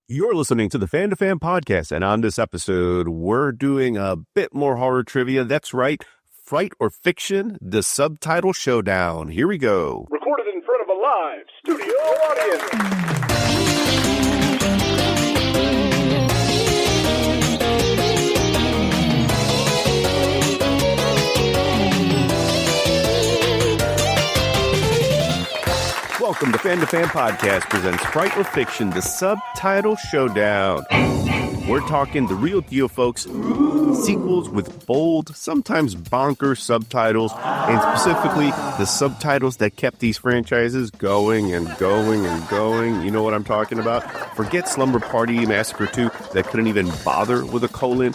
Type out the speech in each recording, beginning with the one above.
You're listening to the Fan2Fan Podcast, and on this episode, we're doing a bit more horror trivia. That's right, Fright or Fiction, the Subtitle Showdown. Here we go. Recorded in front of a live studio audience. Welcome to Fan2Fan Podcast presents Fright or Fiction, the Subtitle Showdown. We're talking the real deal, folks. Sequels with bold, sometimes bonkers subtitles, and specifically the subtitles that kept these franchises going and going and going. You know what I'm talking about? Forget Slumber Party Massacre 2 that couldn't even bother with a colon.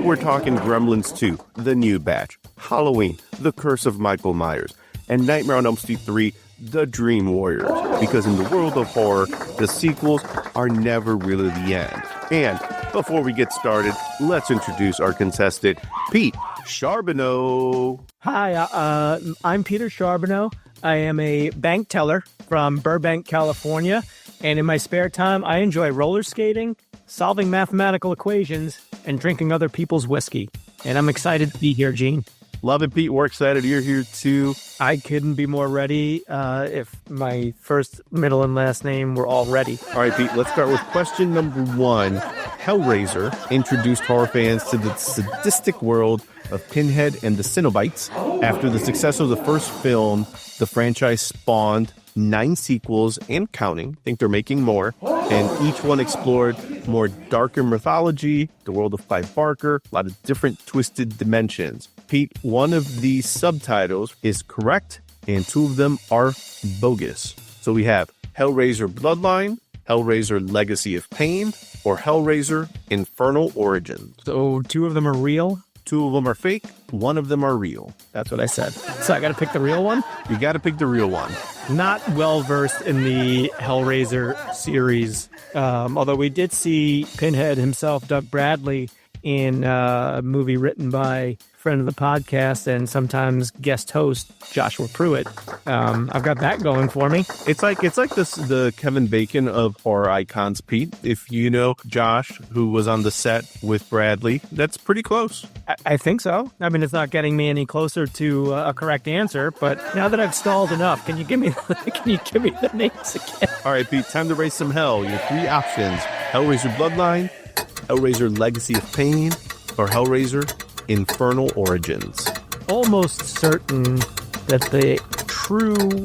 We're talking Gremlins 2, The New Batch, Halloween, The Curse of Michael Myers, and Nightmare on Elm Street 3, The Dream Warriors, because in the world of horror, the sequels are never really the end. And before we get started, let's introduce our contestant, Pete Charbonneau. Hi, I'm Peter Charbonneau. I am a bank teller from Burbank, California, and in my spare time, I enjoy roller skating, solving mathematical equations, and drinking other people's whiskey. And I'm excited to be here, Gene. Love it, Pete. We're excited you're here, too. I couldn't be more ready if my first, middle, and last name were all ready. All right, Pete, let's start with question number one. Hellraiser introduced horror fans to the sadistic world of Pinhead and the Cenobites. After the success of the first film, the franchise spawned 9 sequels and counting. I think they're making more. And each one explored more darker mythology, the world of Clive Barker, a lot of different twisted dimensions. Pete, one of these subtitles is correct, and 2 of them are bogus. So we have Hellraiser Bloodline, Hellraiser Legacy of Pain, or Hellraiser Infernal Origins. So 2 of them are real? 2 of them are fake, 1 of them are real. That's what I said. So I got to pick the real one? You got to pick the real one. Not well-versed in the Hellraiser series, although we did see Pinhead himself, Doug Bradley, in a movie written by friend of the podcast and sometimes guest host Joshua Pruitt. I've got that going for me. It's like the Kevin Bacon of horror icons, Pete. If you know Josh, who was on the set with Bradley, that's pretty close. I think so. I mean, it's not getting me any closer to a correct answer, but now that I've stalled enough, can you give me the names again? All right, Pete, time to raise some hell. Your 3 options: Hellraiser Bloodline, Hellraiser Legacy of Pain, or Hellraiser Infernal Origins. Almost certain that the true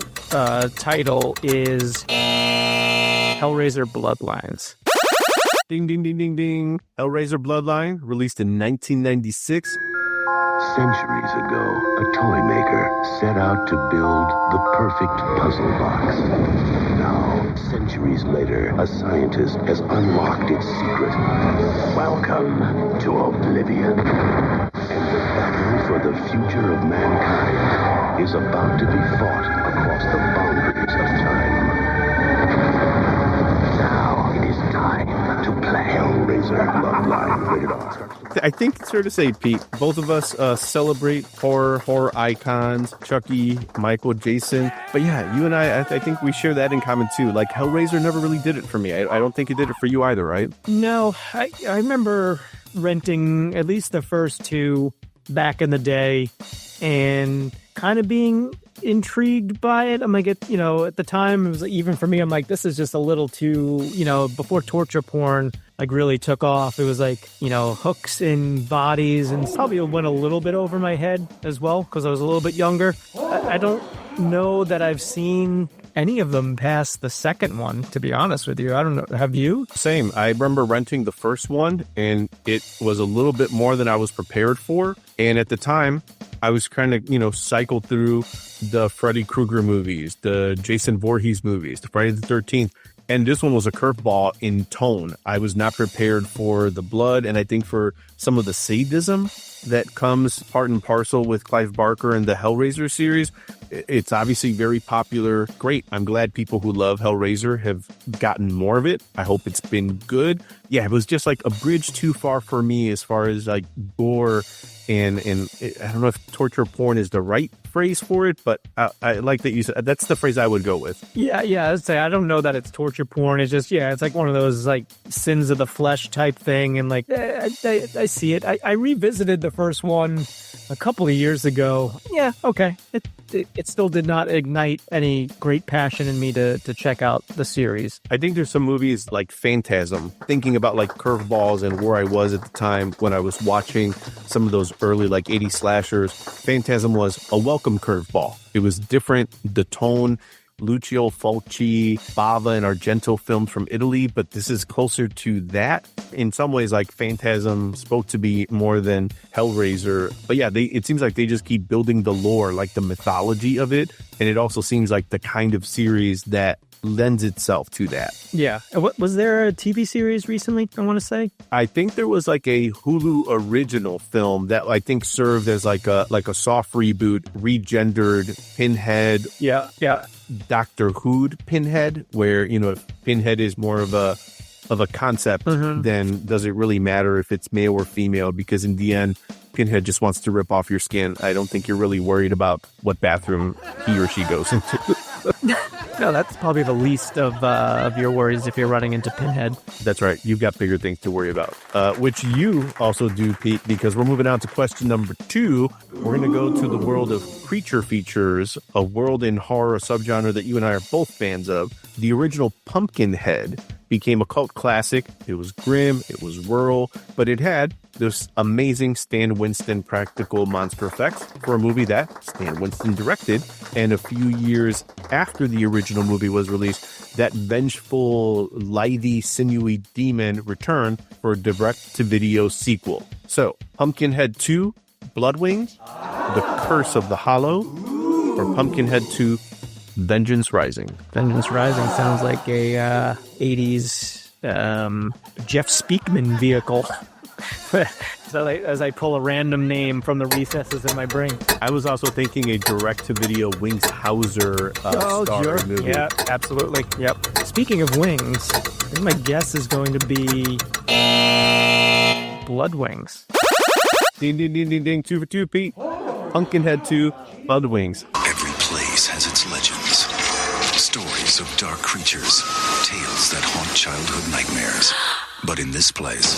title is Hellraiser Bloodlines. Ding, ding, ding, ding, ding. Hellraiser Bloodline, released in 1996. Centuries ago, a toy maker set out to build the perfect puzzle box. Now, centuries later, a scientist has unlocked its secret. Welcome to Oblivion. And the battle for the future of mankind is about to be fought across the boundaries of time. Now, it is time to play Hellraiser Bloodline. Rated R. I think it's fair to say, Pete, both of us celebrate horror icons, Chucky, Michael, Jason. But yeah, you and I think we share that in common too. Like, Hellraiser never really did it for me. I don't think it did it for you either, right? No, I remember renting at least the first 2 back in the day and kind of being intrigued by it. I'm like, at the time, it was even for me, I'm like, this is just a little too, before torture porn like really took off. It was like, hooks in bodies, and probably went a little bit over my head as well because I was a little bit younger. I don't know that I've seen any of them past the second one, to be honest with you. I don't know. Have you? Same. I remember renting the first one, and it was a little bit more than I was prepared for. And at the time, I was kind of, cycled through the Freddy Krueger movies, the Jason Voorhees movies, the Friday the 13th. And this one was a curveball in tone. I was not prepared for the blood, and I think for some of the sadism that comes part and parcel with Clive Barker and the Hellraiser series. It's obviously very popular. Great. I'm glad people who love Hellraiser have gotten more of it. I hope it's been good. Yeah, it was just like a bridge too far for me as far as like gore and I don't know if torture porn is the right phrase for it, but I like that you said that's the phrase I would go with. Yeah. I'd say I don't know that it's torture porn. It's just it's like one of those like sins of the flesh type thing, and like I see it. I revisited the first one a couple of years ago. Yeah, okay. It still did not ignite any great passion in me to check out the series. I think there's some movies like Phantasm, thinking about like curveballs and where I was at the time when I was watching some of those early like 80s slashers. Phantasm was a welcome curveball. It was different. The tone, Lucio Fulci, Bava, and Argento films from Italy, but this is closer to that. In some ways, like Phantasm spoke to be more than Hellraiser. But yeah, it seems like they just keep building the lore, like the mythology of it. And it also seems like the kind of series that lends itself to that. Yeah. What was there a TV series recently, I want to say? I think there was like a Hulu original film that I think served as like a soft reboot, regendered Pinhead. Yeah. Doctor Who Pinhead, where, if Pinhead is more of a concept, then does it really matter if it's male or female? Because in the end, Pinhead just wants to rip off your skin. I don't think you're really worried about what bathroom he or she goes into. No, that's probably the least of your worries if you're running into Pinhead. That's right. You've got bigger things to worry about, which you also do, Pete, because we're moving on to question number 2. We're going to go to the world of creature features, a world in horror subgenre that you and I are both fans of. The original Pumpkinhead became a cult classic. It was grim, it was rural, but it had this amazing Stan Winston practical monster effects for a movie that Stan Winston directed. And a few years after the original movie was released, that vengeful, lithy, sinewy demon returned for a direct-to-video sequel. So, Pumpkinhead 2, Bloodwings, The Curse of the Hollow, or Pumpkinhead 2, Vengeance Rising. Vengeance Rising sounds like a 80s Jeff Speakman vehicle. So as I pull a random name from the recesses in my brain. I was also thinking a direct-to-video Wings Hauser starring movie. Yeah, absolutely. Yep. Speaking of wings, I think my guess is going to be Bloodwings. Ding, ding, ding, ding, ding. 2 for 2, Pete. Pumpkinhead 2, Bloodwings. Every place has its legends. Stories of dark creatures. Tales that haunt childhood nightmares. But in this place,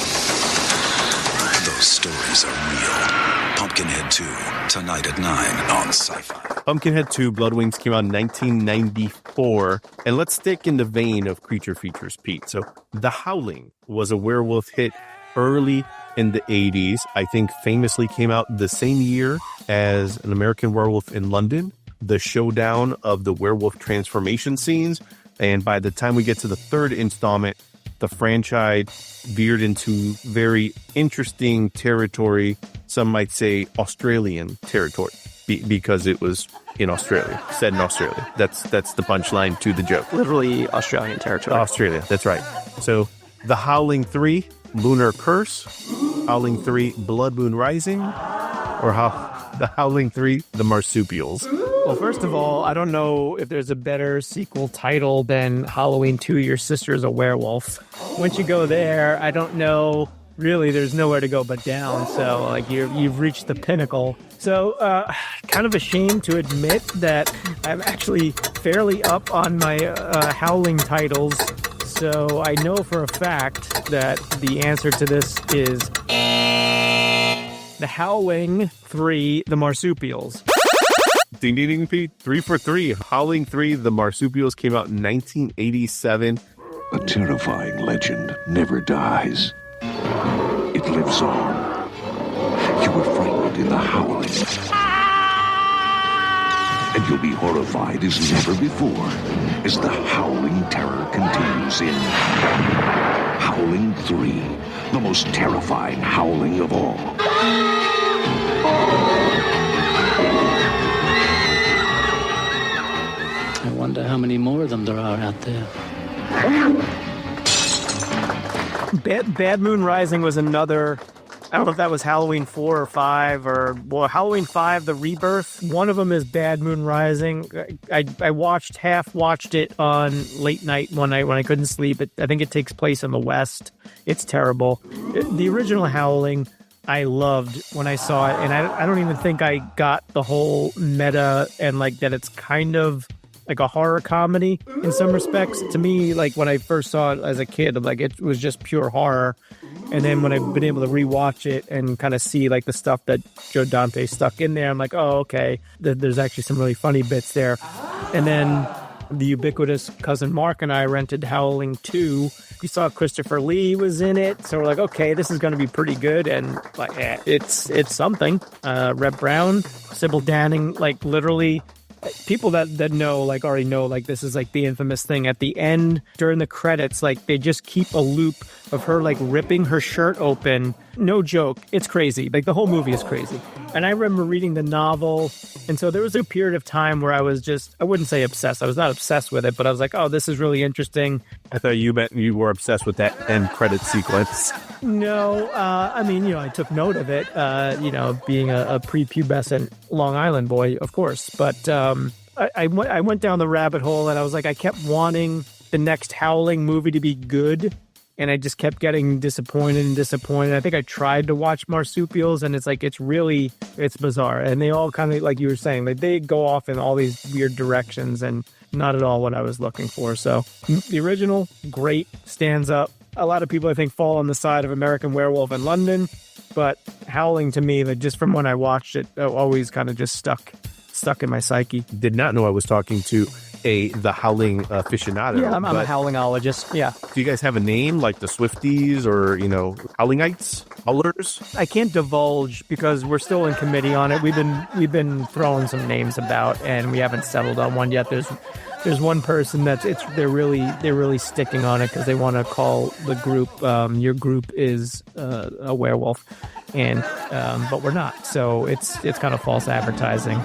those stories are real. Pumpkinhead 2, tonight at 9 on Sci-Fi. Pumpkinhead 2, Bloodwings came out in 1994. And let's stick in the vein of creature features, Pete. So, The Howling was a werewolf hit early in the 80s. I think famously came out the same year as An American Werewolf in London, the showdown of the werewolf transformation scenes. And by the time we get to the third installment, the franchise veered into very interesting territory. Some might say Australian territory because it was in Australia, set in Australia. That's the punchline to the joke. Literally Australian territory. Australia, that's right. So The Howling 3, Lunar Curse, Howling 3, Blood Moon Rising, or The Howling 3, The Marsupials. Well, first of all, I don't know if there's a better sequel title than Halloween 2, Your Sister's a Werewolf. Once you go there, I don't know, really, there's nowhere to go but down. So, like, you've reached the pinnacle. So, kind of ashamed to admit that I'm actually fairly up on my Howling titles. So, I know for a fact that the answer to this is The Howling 3, The Marsupials. Ding, ding, ding, Pete. 3 for 3. Howling 3, The Marsupials came out in 1987. A terrifying legend never dies. It lives on. You were frightened in The Howling. And you'll be horrified as never before as the howling terror continues in Howling 3, the most terrifying howling of all. I wonder how many more of them there are out there. Bad Moon Rising was another I don't know if that was Halloween 4 or 5 or, well, Halloween 5, The Rebirth. One of them is Bad Moon Rising. I half watched it on late night one night when I couldn't sleep. I think it takes place in the West. It's terrible. The original Howling, I loved when I saw it, and I don't even think I got the whole meta and like that it's kind of like a horror comedy in some respects. To me, like when I first saw it as a kid, like it was just pure horror. And then when I've been able to rewatch it and kind of see like the stuff that Joe Dante stuck in there, I'm like, oh, okay, there's actually some really funny bits there. And then the ubiquitous cousin Mark and I rented Howling 2. We saw Christopher Lee was in it, so we're like, okay, this is going to be pretty good. And like, it's something. Reb Brown, Sybil Danning, like literally. People that know, like, already know, like, this is, like, the infamous thing. At the end, during the credits, like, they just keep a loop of her, like, ripping her shirt open. No joke. It's crazy. Like, the whole movie is crazy. And I remember reading the novel, and so there was a period of time where I was just, I wouldn't say obsessed. I was not obsessed with it, but I was like, oh, this is really interesting. I thought you meant you were obsessed with that end credit sequence. No, I mean, I took note of it, being a prepubescent Long Island boy, of course. But I went down the rabbit hole, and I was like, I kept wanting the next Howling movie to be good, and I just kept getting disappointed. I think I tried to watch Marsupials, and it's like, it's bizarre. And they all kind of, like you were saying, like they go off in all these weird directions, and not at all what I was looking for. So the original, great, stands up. A lot of people, I think, fall on the side of American Werewolf in London, but Howling to me, like, just from when I watched it, always kind of just stuck in my psyche. Did not know I was talking to the Howling aficionado. Yeah, I'm a Howlingologist. Yeah. Do you guys have a name like the Swifties or Howlingites, Howlers? I can't divulge because we're still in committee on it. We've been throwing some names about, and we haven't settled on one yet. There's one person they're really sticking on it because they want to call the group your group is a werewolf, and but we're not. So it's kind of false advertising.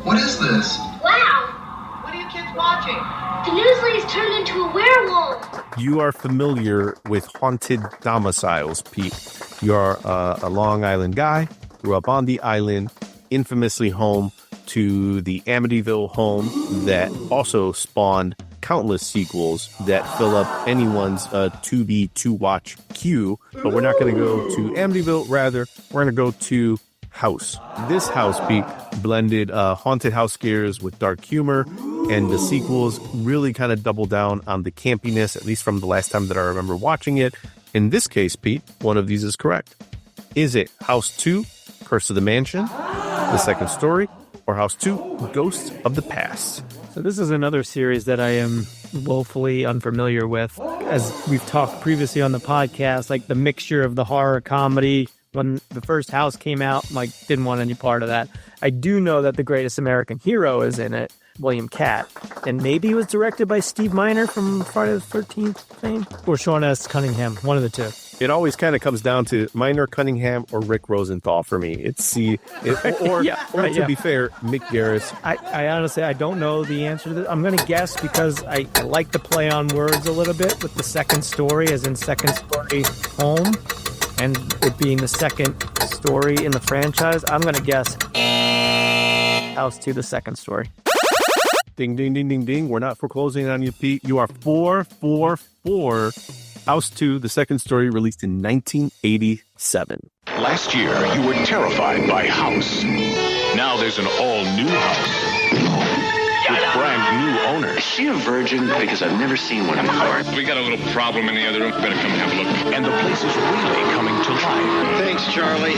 What is this? Wow! What are you kids watching? The newslee's turned into a werewolf. You are familiar with haunted domiciles, Pete. You're a Long Island guy, grew up on the island, infamously home to the Amityville home that also spawned countless sequels that fill up anyone's to-watch queue. But we're not going to go to Amityville. Rather, we're going to go to House. This house, Pete, blended haunted house scares with dark humor, and the sequels really kind of double down on the campiness, at least from the last time that I remember watching it. In this case, Pete, one of these is correct. Is it House 2, Curse of the Mansion, The Second Story, or House 2, Ghosts of the Past? So this is another series that I am woefully unfamiliar with. As we've talked previously on the podcast, like the mixture of the horror comedy. When the first House came out, like, didn't want any part of that. I do know that The Greatest American Hero is in it, William Catt. And maybe it was directed by Steve Miner from Friday the 13th fame, or Sean S. Cunningham, one of the two. It always kind of comes down to Miner, Cunningham, or Rick Rosenthal for me. It's to be fair, Mick Garris. I honestly, I don't know the answer to this. I'm going to guess because I like to play on words a little bit with the Second Story, as in Second Story Home. And it being the second story in the franchise, I'm going to guess House 2, The Second Story. Ding, ding, ding, ding, ding. We're not foreclosing on you, Pete. You are 4-4-4. House 2, The Second Story, released in 1987. Last year, you were terrified by House. Now there's an all-new House. With brand new owners. Is she a virgin? Because I've never seen one before. We got a little problem in the other room. Better come have a look. And the place is really coming to life. Thanks, Charlie.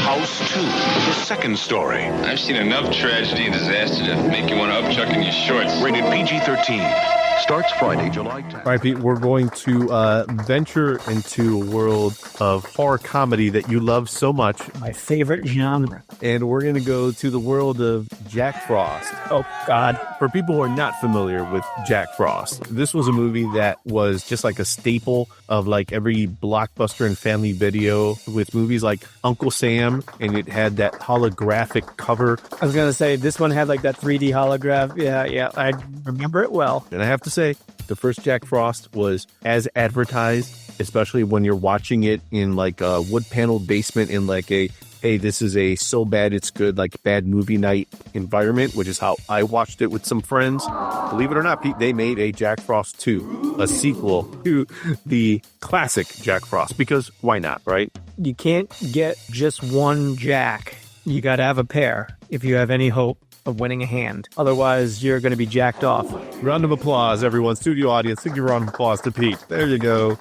House 2, The Second Story. I've seen enough tragedy and disaster to make you want to upchuck in your shorts. Rated PG-13. Starts Friday, July 10th. All right, Pete, we're going to venture into a world of horror comedy that you love so much. My favorite genre. And we're going to go to the world of Jack Frost. Oh, God. For people who are not familiar with Jack Frost, this was a movie that was just like a staple of like every Blockbuster and Family Video, with movies like Uncle Sam, and it had that holographic cover. I was going to say, this one had like that 3D holograph. Yeah, I remember it well. And I have to to say, the first Jack Frost was as advertised, especially when you're watching it in like a wood-paneled basement in like a, hey, this is a so bad it's good, like bad movie night environment, which is how I watched it with some friends. Believe it or not, Pete, they made a Jack Frost 2, a sequel to the classic Jack Frost, because why not, right? You can't get just one Jack. You got to have a pair if you have any hope of winning a hand. Otherwise, you're going to be jacked off. Round of applause, everyone. Studio audience, give a round of applause to Pete. There you go.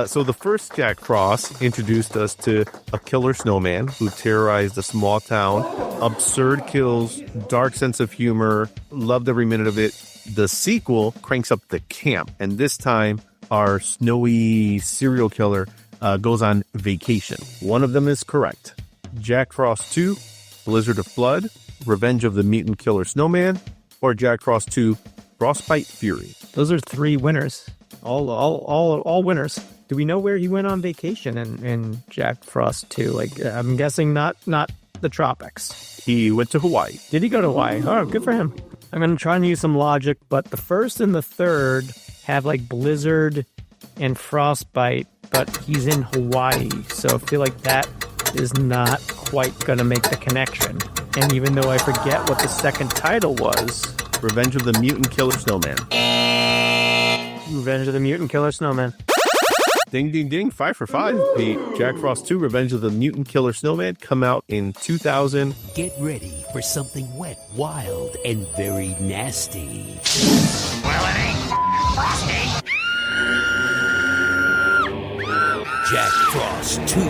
So the first Jack Frost introduced us to a killer snowman who terrorized a small town. Absurd kills, dark sense of humor, loved every minute of it. The sequel cranks up the camp, and this time our snowy serial killer goes on vacation. One of them is correct. Jack Frost 2, Blizzard of Blood, Revenge of the Mutant Killer Snowman, or Jack Frost 2, Frostbite Fury. Those are 3 winners. All winners. Do we know where he went on vacation in Jack Frost 2? Like, I'm guessing not the tropics. He went to Hawaii. Did he go to Hawaii? Oh, good for him. I'm going to try and use some logic, but the first and the third have like blizzard and frostbite, but he's in Hawaii. So I feel like that is not quite going to make the connection. And even though I forget what the second title was... Revenge of the Mutant Killer Snowman. Revenge of the Mutant Killer Snowman. Ding, ding, ding. 5 for 5, Pete. Jack Frost 2, Revenge of the Mutant Killer Snowman, come out in 2000. Get ready for something wet, wild, and very nasty. Well, it ain't frosty. Jack Frost 2.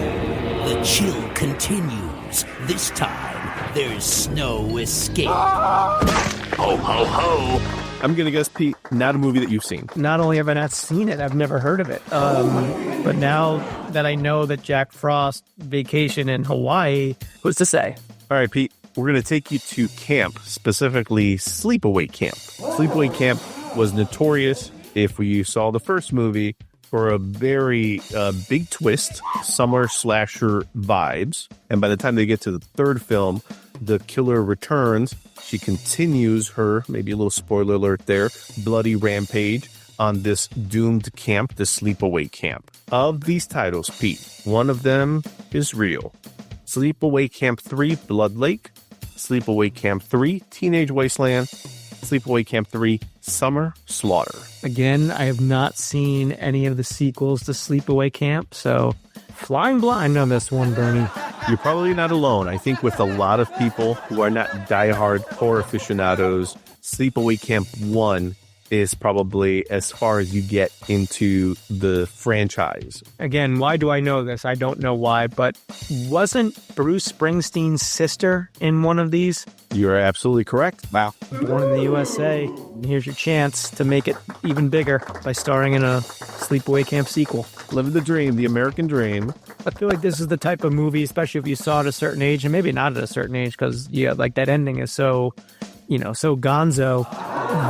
The chill continues. This time, there's snow escape. Ho, ho, ho. I'm going to guess, Pete, not a movie that you've seen. Not only have I not seen it, I've never heard of it. But now that I know that Jack Frost vacation in Hawaii, who's to say? All right, Pete, we're going to take you to camp, specifically Sleepaway Camp. Sleepaway Camp was notorious, if you saw the first movie, for a very big twist, summer slasher vibes. And by the time they get to the third film, the killer returns. She continues her, maybe a little spoiler alert there, bloody rampage on this doomed camp, the Sleepaway Camp. Of these titles, Pete, one of them is real. Sleepaway Camp 3, Blood Lake. Sleepaway Camp 3, Teenage Wasteland. Sleepaway Camp 3, Summer Slaughter. Again, I have not seen any of the sequels to Sleepaway Camp, so flying blind on this one, Bernie. You're probably not alone. I think with a lot of people who are not diehard horror aficionados, Sleepaway Camp 1 is probably as far as you get into the franchise. Again, why do I know this? I don't know why, but wasn't Bruce Springsteen's sister in one of these? You're absolutely correct. Wow. Born in the USA. Here's your chance to make it even bigger by starring in a Sleepaway Camp sequel. Living the dream, the American dream. I feel like this is the type of movie, especially if you saw it at a certain age, and maybe not at a certain age, because yeah, like that ending is so, so gonzo.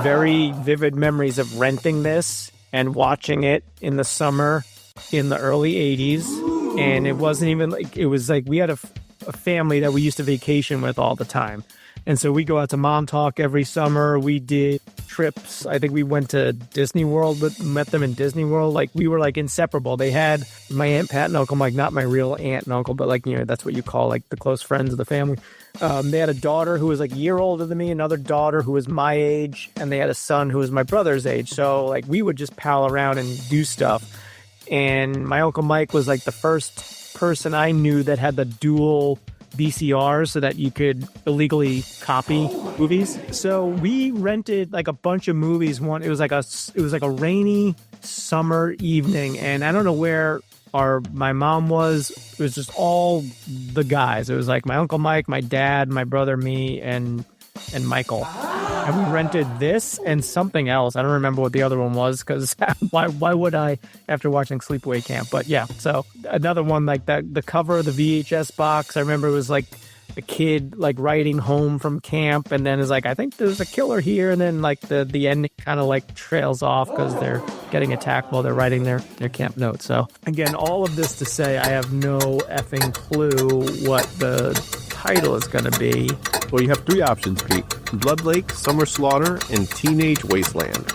Very vivid memories of renting this and watching it in the summer in the early 80s. And it wasn't even like, it was like we had a family that we used to vacation with all the time. And so we go out to Montauk every summer. We did trips. I think we went to Disney World, but met them in Disney World. Like, we were like inseparable. They had my Aunt Pat and Uncle Mike, not my real aunt and uncle, but like, that's what you call like the close friends of the family. They had a daughter who was like a year older than me, another daughter who was my age, and they had a son who was my brother's age. So like we would just pal around and do stuff. And my Uncle Mike was like the first person I knew that had the dual VCRs so that you could illegally copy movies. So we rented like a bunch of movies. It was like a rainy summer evening, and I don't know where my mom was. It was just all the guys. It was like my Uncle Mike, my dad, my brother, me, and Michael. And we rented this and something else. I don't remember what the other one was, because why would I after watching Sleepaway Camp? But yeah, so another one like that. The cover of the VHS box, I remember it was like a kid like riding home from camp, and then is like, I think there's a killer here, and then like the ending kind of like trails off because they're getting attacked while they're writing their camp notes. So again, all of this to say, I have no effing clue what the title is going to be. Well, you have three options, Pete. Blood Lake, Summer Slaughter, and Teenage Wasteland.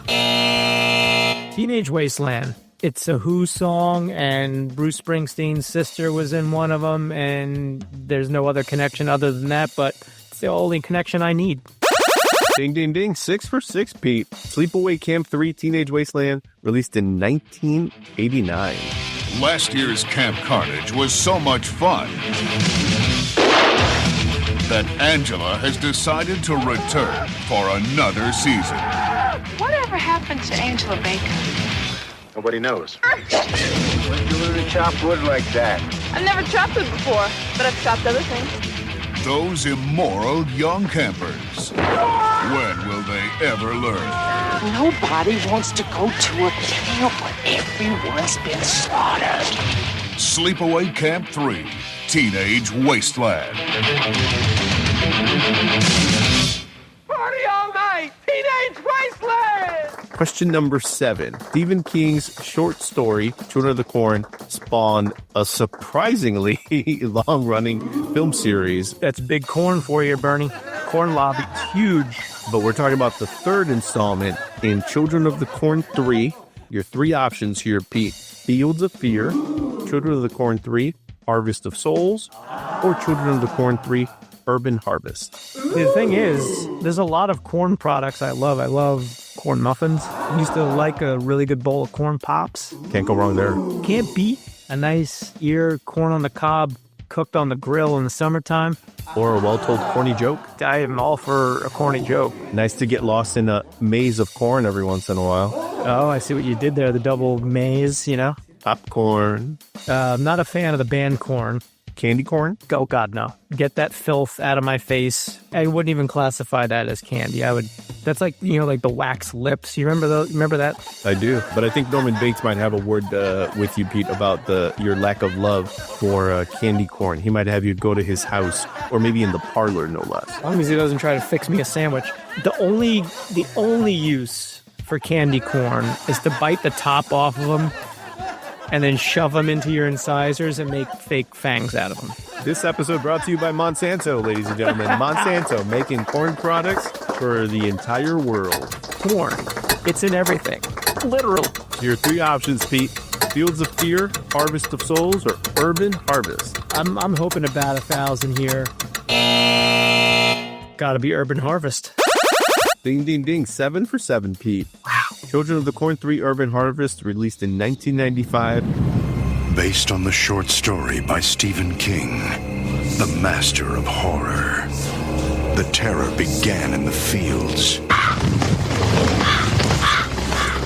Teenage Wasteland. It's a Who song, and Bruce Springsteen's sister was in one of them, and there's no other connection other than that, but it's the only connection I need. Ding, ding, ding. 6 for 6, Pete. Sleepaway Camp 3 Teenage Wasteland, released in 1989. Last year's Camp Carnage was so much fun that Angela has decided to return for another season. Whatever happened to Angela Baker? Nobody knows. When did you learn to chop wood like that? I've never chopped wood before, but I've chopped other things. Those immoral young campers. When will they ever learn? Nobody wants to go to a camp where everyone's been slaughtered. Sleepaway Camp 3, Teenage Wasteland. Party all night! Teenage Wasteland! Question number 7. Stephen King's short story, Children of the Corn, spawned a surprisingly long-running film series. That's big corn for you, Bernie. Corn lobby. It's huge. But we're talking about the third installment in Children of the Corn 3. Your 3 options here, Pete. Fields of Fear, Children of the Corn 3, Harvest of Souls, or Children of the Corn 3, Urban Harvest. The thing is, there's a lot of corn products I love. I love corn muffins. I used to like a really good bowl of corn pops. Can't go wrong there. Can't beat a nice ear corn on the cob cooked on the grill in the summertime. Or a well-told corny joke. I am all for a corny joke. Nice to get lost in a maze of corn every once in a while. Oh, I see what you did there. The double maze, you know? Popcorn. I'm not a fan of the band Corn. Candy corn? Oh, God, no. Get that filth out of my face. I wouldn't even classify that as candy. That's like, like the wax lips. You remember that? I do. But I think Norman Bates might have a word with you, Pete, about your lack of love for candy corn. He might have you go to his house, or maybe in the parlor, no less. As long as he doesn't try to fix me a sandwich. The only use for candy corn is to bite the top off of them and then shove them into your incisors and make fake fangs out of them. This episode brought to you by Monsanto, ladies and gentlemen. Monsanto, making corn products for the entire world. Corn. It's in everything. Literally. Your 3 options, Pete. Fields of Fear, Harvest of Souls, or Urban Harvest. I'm hoping to bat 1,000 here. Gotta be Urban Harvest. Ding, ding, ding. 7 for 7, Pete. Wow. Children of the Corn 3 Urban Harvest, released in 1995. Based on the short story by Stephen King, the master of horror. The terror began in the fields.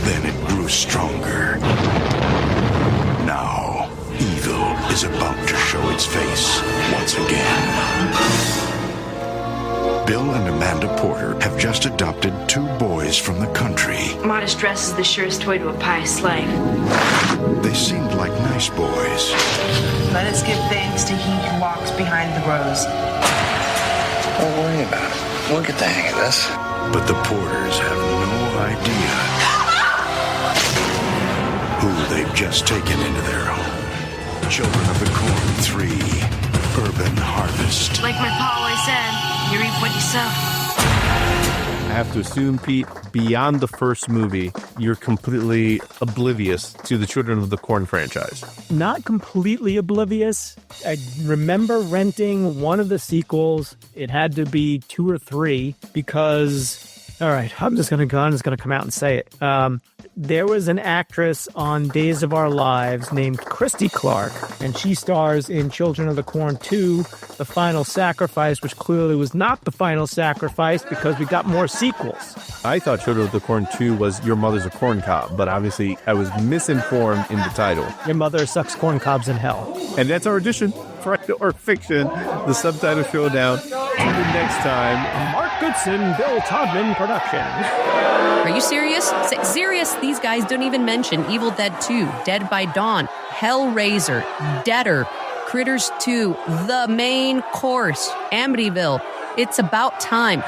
Then it grew stronger. Now, evil is about to show its face once again. Bill and Amanda Porter have just adopted 2 boys from the country. Modest dress is the surest way to a pious slave. They seemed like nice boys. Let us give thanks to he who walks behind the rows. Don't worry about it. We'll get the hang of this. But the Porters have no idea who they've just taken into their home. Children of the Corn 3, Urban Harvest. Like my pa always said, you reap what you sow. I have to assume, Pete, beyond the first movie, you're completely oblivious to the Children of the Corn franchise. Not completely oblivious. I remember renting one of the sequels. It had to be 2 or 3 because, all right, I'm just going to come out and say it. There was an actress on Days of Our Lives named Christy Clark, and she stars in Children of the Corn 2, The Final Sacrifice, which clearly was not the final sacrifice because we got more sequels. I thought Children of the Corn 2 was Your Mother's a Corn Cob, but obviously I was misinformed in the title. Your mother sucks corn cobs in hell. And that's our edition, Fright or Fiction, the Subtitle Showdown. Tune in next time. Mark Goodson, Bill Todman production. Are you serious? Serious? These guys don't even mention Evil Dead 2, Dead by Dawn, Hellraiser, Deader, Critters 2, The Main Course, Amityville, It's About Time,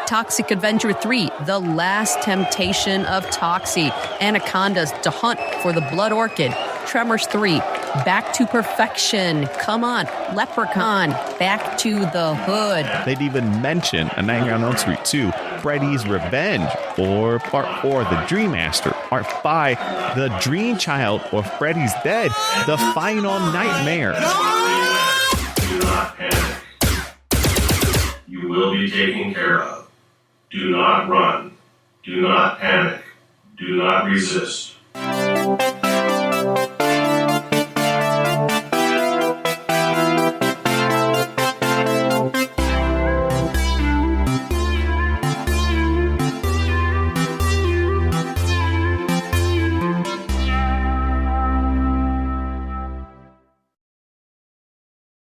Toxic Avenger 3, The Last Temptation of Toxie, Anacondas to Hunt for the Blood Orchid, Tremors 3, Back to Perfection. Come on. Leprechaun. Back to the Hood. They'd even mention A Nightmare on Elm Street 2, Freddy's Revenge, or Part 4, The Dream Master, Part 5, The Dream Child, or Freddy's Dead, The Final Nightmare. Do not panic. You will be taken care of. Do not run. Do not panic. Do not resist.